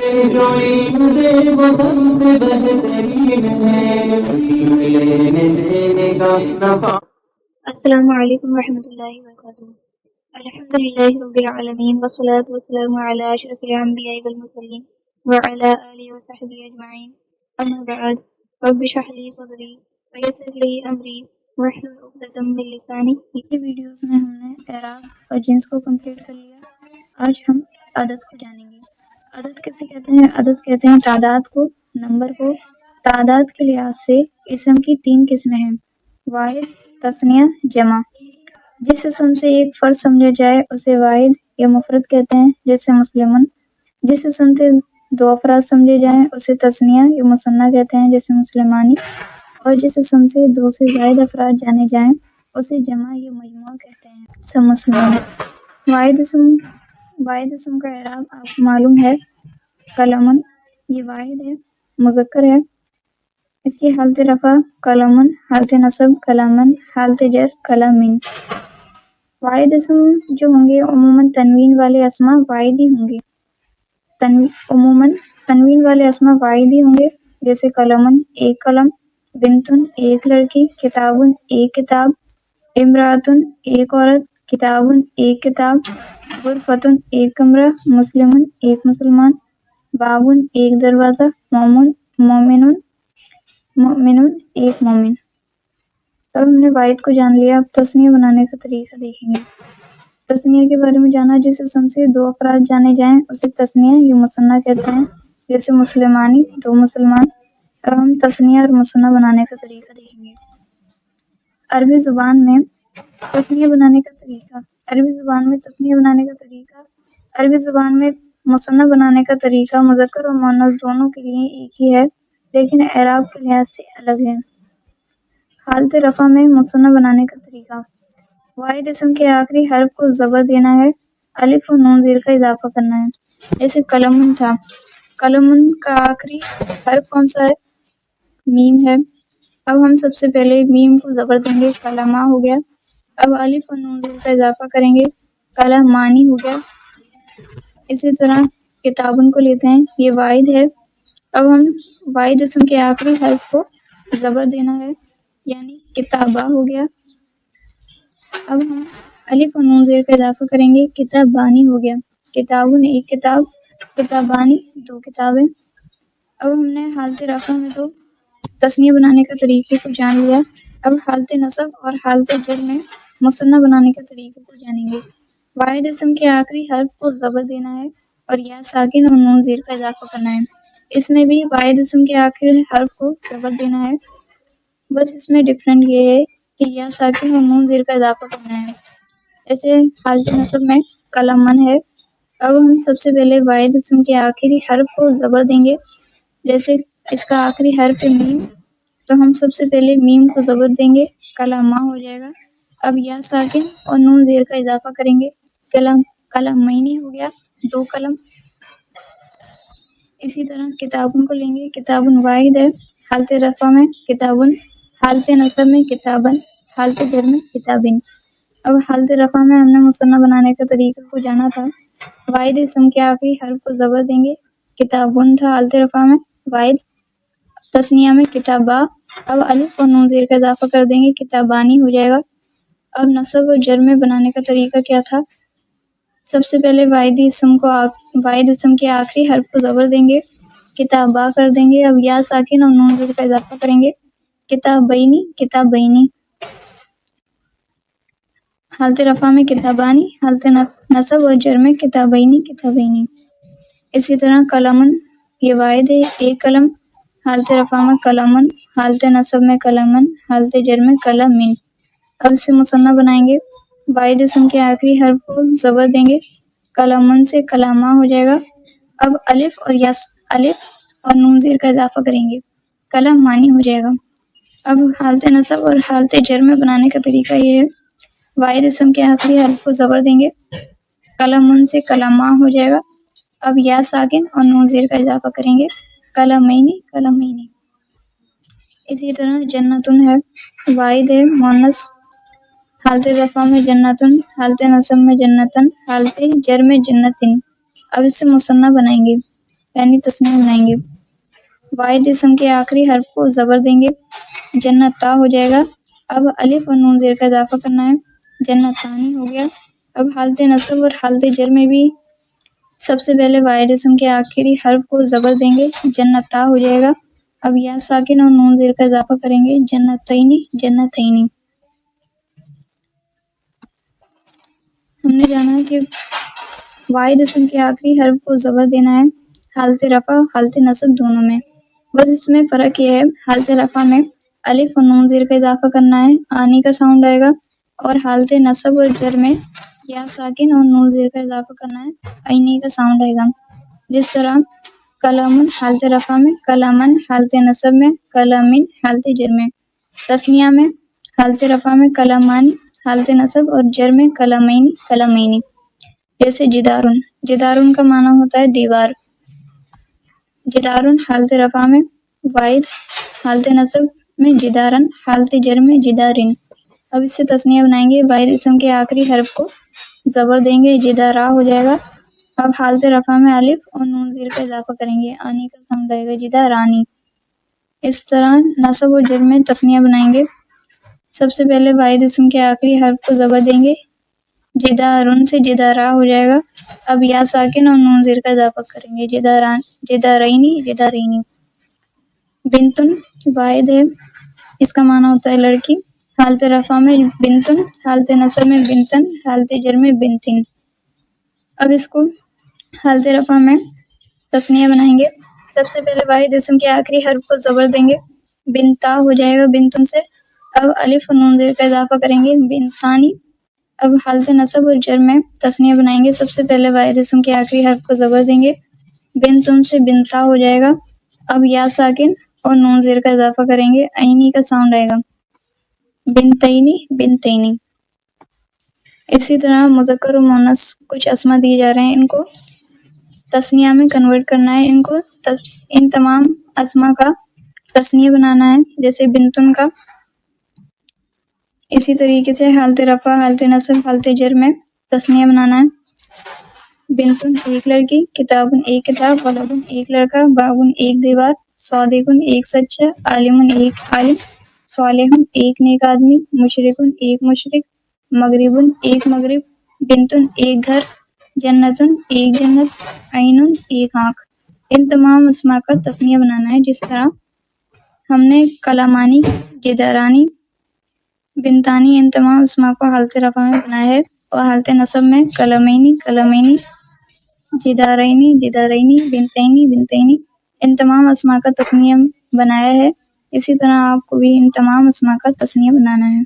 جو علم دے وہ سب سے بہترین ہے، لینے دینے کا نفع۔ السلام علیکم ورحمۃ اللہ وبرکاتہ۔ الحمد للہ رب العالمین والصلاة والسلام علی اشرف الانبیاء والمرسلین وعلی آلہ وصحبہ اجمعین، اما بعد، رب اشرح لی صدری ویسر لی امری واحلل عقدۃ من لسانی۔ پچھلی ویڈیوز میں ہم نے اعراب اور جنس کو کمپلیٹ کر لیا۔ آج ہم عدد کو جانیں گے۔ عدد کیسے کہتے ہیں؟ عدد کہتے ہیں تعداد کو، نمبر کو۔ تعداد کے لحاظ سے اسم کی 3 قسمیں ہیں: واحد، تثنیہ، جمع۔ جس اسم سے ایک فرد سمجھا جائے اسے واحد یا مفرد کہتے ہیں، جیسے مسلمن۔ جس اسم سے 2 افراد سمجھے جائیں اسے تثنیہ یا مثنیٰ کہتے ہیں، جیسے مسلمانی۔ اور جس اسم سے 2 سے زائد افراد جانے جائیں اسے جمع یا مجموعہ کہتے ہیں، جیسے مسلمون۔ واحد اسم کا اعراب آپ کو معلوم ہے، قلمن۔ یہ واحد ہے، مذکر ہے۔ اس کی حالت رفع قلمن، حالت نصب قلمن، حالت جر قلمین۔ واحد اسم جو ہوں گے عموماً تنوین والے اسما واحد ہی ہوں گے۔ عموماً تنوین والے اسما واحد ہی ہوں گے، جیسے قلمن ایک قلم، بنتن ایک لڑکی، کتابن ایک کتاب، امراتن ایک عورت، کتابن ایک کتاب، غرفتن ایک کمرہ، مسلمن ایک مسلمان، بابن ایک دروازہ، مومنون ایک مومن۔ اب ہم نے واحد کو جان لیا، اب تثنیہ بنانے کا طریقہ دیکھیں گے۔ تثنیہ کے بارے میں جانا، جس اسم سے 2 افراد جانے جائیں اسے تثنیہ یا مثنیٰ کہتے ہیں، جیسے مسلمانی 2 مسلمان۔ اب ہم تثنیہ اور مثنیٰ بنانے کا طریقہ دیکھیں گے۔ عربی زبان میں تثنیہ بنانے کا طریقہ، عربی زبان میں مثنیٰ بنانے کا طریقہ مذکر اور مؤنث دونوں کے لیے ایک ہی ہے، لیکن اعراب کے لحاظ سے الگ ہے۔ حالت رفع میں مثنیٰ بنانے کا طریقہ: واحد اسم کے آخری حرف کو زبر دینا ہے، الف و نون زیر کا اضافہ کرنا ہے، جیسے قلمن تھا۔ قلمن کا آخری حرف کون سا ہے؟ میم ہے۔ اب ہم سب سے پہلے میم کو زبر دیں گے، کلمہ ہو گیا۔ اب الف و نون زیر کا اضافہ کریں گے، کلمانی ہو گیا۔ اسی طرح کتابن کو لیتے ہیں، یہ واحد ہے۔ اب ہم واحد اسم کے آخری حرف کو زبر دینا ہے، یعنی کتابہ ہو گیا۔ اب ہم الف و نون زیر کا اضافہ کریں گے، کتابانی ہو گیا۔ کتابن ایک کتاب، کتابانی 2 کتابیں۔ اب ہم نے حالت رفع میں تو تثنیہ بنانے کا طریقے کو جان لیا، اب حالت نصب اور حالت جر میں مثنیٰ بنانے کا طریقے کو جانیں گے۔ واحد اسم کے آخری حرف کو زبر دینا ہے اور یا ساکن اور نون زیر کا اضافہ کرنا ہے۔ اس میں بھی واحد اسم کے آخری حرف کو زبر دینا ہے، بس اس میں ڈفرینٹ یہ ہے کہ یا ساکن اور نون زیر کا اضافہ کرنا ہے۔ ایسے حالت نصب میں قلمن ہے۔ اب ہم سب سے پہلے واحد اسم کے آخری حرف کو زبر دیں گے، جیسے اس کا آخری حرف ہے میم، تو ہم سب سے پہلے میم کو زبر دیں گے، کلمہ ہو جائے گا۔ اب یا ساکن اور نون زیر کا اضافہ کریں گے، کلمینی ہو گیا، 2 قلم۔ اسی طرح کتابن کو لیں گے، کتابن واحد ہے، حالت رفع میں کتابن، حالت نصب میں کتابن، حالت جر میں کتابن۔ اب حالت رفع میں ہم نے مثنیٰ بنانے کا طریقہ کو جانا تھا۔ واحد اسم کے آخری حرف کو زبر دیں گے، کتابن تھا حالت رفع میں واحد، تثنیہ میں کتابہ۔ اب الف اور نون زیر کا اضافہ کر دیں گے، کتابانی ہو جائے گا۔ اب نصب اور جر میں بنانے کا طریقہ کیا تھا؟ سب سے پہلے واحد اسم کے آخری حرف کو زبر دیں گے، کتابہ کر دیں گے۔ اب یا ساکن اور نون زیر کا اضافہ کریں گے، کتابینی، کتابینی۔ حالت رفع میں کتابانی، حالت نصب اور جر میں کتابینی، کتابینی۔ اسی طرح قلمن، یہ واحد ہے، ایک قلم، حالت رفع میں قلمن، حالت نصب میں قلمن، حالت جر میں قلمین۔ اب اسے مثنیٰ بنائیں گے، واحد اسم کے آخری حرف کو زبر دیں گے، قلمن سے کلامہ ہو جائے گا۔ اب الف اور نون زیر کا اضافہ کریں گے، کلمانی ہو جائے گا۔ اب حالت نصب اور حالت جر میں بنانے کا طریقہ یہ ہے، واحد اسم کے آخری حرف کو زبر دیں گے، قلمن سے کلمہ ہو جائے گا۔ اب یا ساکن اور نون زیر کا اضافہ کریں گے، قلمینی، قلمینی۔ اسی طرح جنتن ہے، واحد ہے، مؤنث، حالت رفع میں جنتن، حالت نصب میں جنتن، حالت جر میں جنتن۔ اب اسے مثنیٰ بنائیں گے، یعنی تسنیہ بنائیں گے. واحد اسم کے آخری حرف کو زبر دیں گے. جنت تا ہو جائے گا. اب الف اور نون زیر کا اضافہ کرنا ہے. جنت تانی ہو گیا. اب حالت نصب اور حالت جر میں بھی سب سے پہلے واحد اسم کے آخری حرف کو زبر دیں گے. جنت تا ہو جائے گا. اب یا ساکن اور نون زیر کا اضافہ کریں گے. جنتینی جنتینی. ہم نے جانا ہے کہ واحد اسم کے آخری حرف کو زبر دینا ہے حالت رفع حالت نصب دونوں میں. بس اس میں فرق یہ ہے حالت رفع میں الف اور نون زیر کا اضافہ کرنا ہے, آنی کا ساؤنڈ آئے گا, اور حالت نصب اور جر میں یا ساکن اور نون زیر کا اضافہ کرنا ہے, عینی کا ساؤنڈ آئے گا. جس طرح کلامن حالت رفع میں, کلامن حالت نصب میں, کلامن حالت جر میں. تسنیہ میں حالت رفع میں کلامان حالت نصب اور جر میں کلامین کلامینی. جیسے جدارن, جدارن کا معنی ہوتا ہے دیوار. جدارن حالت رفع میں واحد, حالت نصب میں جدارن, حالت جر میں جدارن. اب اس سے تسنیہ بنائیں گے. واحد اسم کے آخری حرف کو زبر دیں گے. جدارا ہو جائے گا. اب حالت رفع میں الف اور نون زیر کا اضافہ کریں گے. آنی کا ساؤنڈ آئے گا. جدارانی. اس طرح نصب اور جر میں تسنیہ بنائیں گے. سب سے پہلے واحد اسم کے آخری حرف کو زبر دیں گے. جدارن سے جدارا ہو جائے گا. اب یا ساکن اور نون زیر کا اضافہ کریں گے. جداران جدارینی جدارینی. بنتن واحد ہے, اس کا معنی ہوتا ہے لڑکی. حالت رفع میں بنتن, حالت نصب میں بنتن, حالت جر میں بنتن. اب اس کو حالت رفع میں تسنیہ بنائیں گے. سب سے پہلے واحد اسم کے آخری حرف کو زبر دیں گے. بنتا ہو جائے گا بنتن سے. اب الف اور نون زیر کا اضافہ کریں گے. بنتانی. اب حالت نصب اور جر میں تسنیہ بنائیں گے. سب سے پہلے واحد اسم کے آخری حرف کو زبر دیں گے. بنتن سے بنتا ہو جائے گا. اب یا ساکن اور نون زیر کا اضافہ کریں گے. عینی کا ساؤنڈ آئے گا. بنتینی بنتینی. اسی طرح مذکر و مؤنث کچھ اسما دیے جا رہے ہیں, ان کو تسنیہ میں کنورٹ کرنا ہے. ان تمام اسما کا تسنیہ بنانا ہے. جیسے بنتن کا. اسی طریقے سے حالت رفع حالت نصب حالت جر میں تسنیہ بنانا ہے. بنتن ایک لڑکی, کتابن ایک کتاب, ولدن ایک لڑکا, بابن ایک دیوار, صادقن ایک سچا, عالمن ایک عالم, صالحن ایک نیک آدمی, مشرکن ایک مشرک, مغربن ایک مغرب, بنتن ایک گھر, جنتن ایک جنت, عینن ایک آنکھ. ان تمام اسما کا تسنیہ بنانا ہے. جس طرح ہم نے کلامانی, جدارانی, بنتانی ان تمام اسما کو حالت رفع میں بنایا ہے, اور حالت نصب میں کلامینی کلامینی, جدارینی جدارینی, بنتینی بنتینی ان تمام اسما کا تسنیہ بنایا ہے. اسی طرح آپ کو بھی ان تمام اسما کا تسنیہ بنانا ہے.